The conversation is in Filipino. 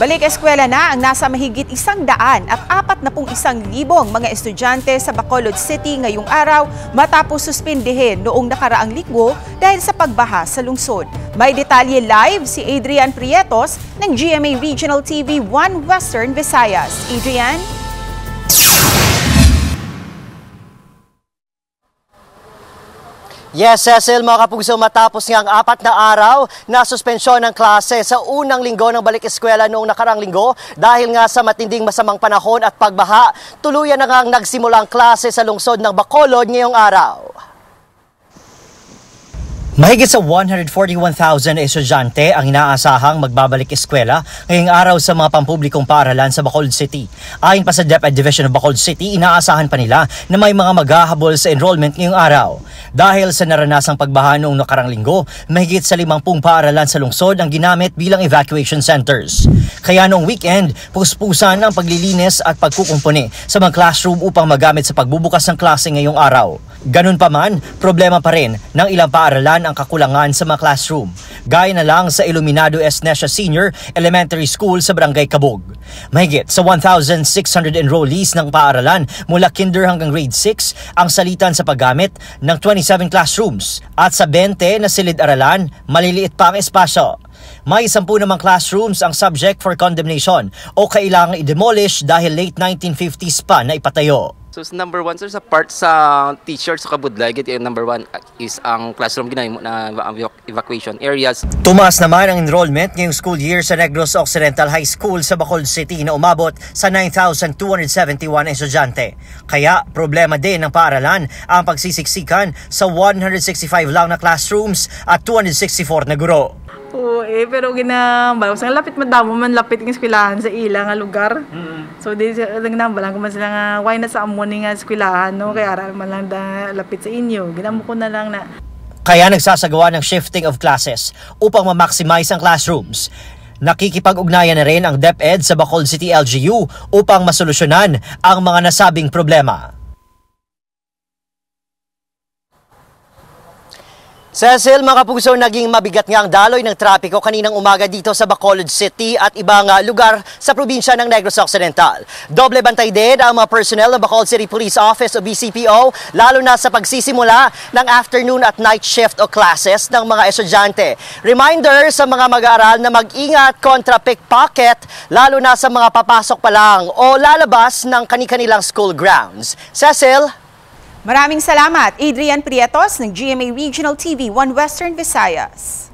Balik eskwela na ang nasa mahigit 100 at 41,000 mga estudyante sa Bacolod City ngayong araw matapos suspindihin noong nakaraang linggo dahil sa pagbaha sa lungsod. May detalye live si Adrian Prietos ng GMA Regional TV 1 Western Visayas. Adrian? Yes, Cecil, mga kapuso, matapos nga ang 4 na araw na suspensyon ng klase sa unang linggo ng balik eskwela noong nakarang linggo dahil nga sa matinding masamang panahon at pagbaha, tuluyan na nga nagsimula ang klase sa lungsod ng Bacolod ngayong araw. Mahigit sa 141,000 estudyante ang inaasahang magbabalik eskwela ngayong araw sa mga pampublikong paaralan sa Bacolod City. Ayon pa sa DepEd Division of Bacolod City, inaasahan pa nila na may mga maghahabol sa enrollment ngayong araw. Dahil sa naranasang pagbaha noong nakarang linggo, mahigit sa 50 paaralan sa lungsod ang ginamit bilang evacuation centers. Kaya noong weekend, puspusan ang paglilinis at pagkukumpuni sa mga classroom upang magamit sa pagbubukas ng klase ngayong araw. Ganun pa man, problema pa rin ng ilang paaralan ang kakulangan sa mga classroom. Gaya na lang sa Iluminado S. Necia Senior Elementary School sa Barangay Cabog. Mahigit sa 1,600 enrollees ng paaralan mula kinder hanggang grade 6 ang salitan sa paggamit ng 27 classrooms at sa 20 na silid-aralan, maliliit pa ang espasyo. May 10 namang classrooms ang subject for condemnation o kailangang i-demolish dahil late 1950s pa na ipatayo. So number 1 sir, sa part sa teacher sa Kabudlay, number 1 is ang classroom ginahimo na evacuation areas. Tumaas naman ang enrollment ngayong school year sa Negros Occidental High School sa Bacolod City na umabot sa 9,271 estudyante. Kaya problema din ng paaralan ang pagsisiksikan sa 165 lang na classrooms at 264 na guro. Oo, pero ginambala ko lapit madamo man lapit ng eskwelahan sa ilang nga lugar. So di ginambala ko man sila nga why na sa amo ni nga eskwelahan no kaya ara man lang da lapit sa inyo. Ginamo ko na lang na kaya nagsasagawa ng shifting of classes upang ma-maximize ang classrooms. Nakikipag-ugnayan na rin ang DepEd sa Bacolod City LGU upang masolusyonan ang mga nasabing problema. Cecil, mga kapuso, naging mabigat nga ang daloy ng trapiko kaninang umaga dito sa Bacolod City at ibang lugar sa probinsya ng Negros Occidental. Doble bantay din ang mga personnel ng Bacolod City Police Office o BCPO, lalo na sa pagsisimula ng afternoon at night shift o classes ng mga estudyante. Reminder sa mga mag-aaral na mag-ingat kontra pickpocket, lalo na sa mga papasok pa lang o lalabas ng kani-kanilang school grounds. Cecil? Maraming salamat, Adrian Prietos ng GMA Regional TV 1 Western Visayas.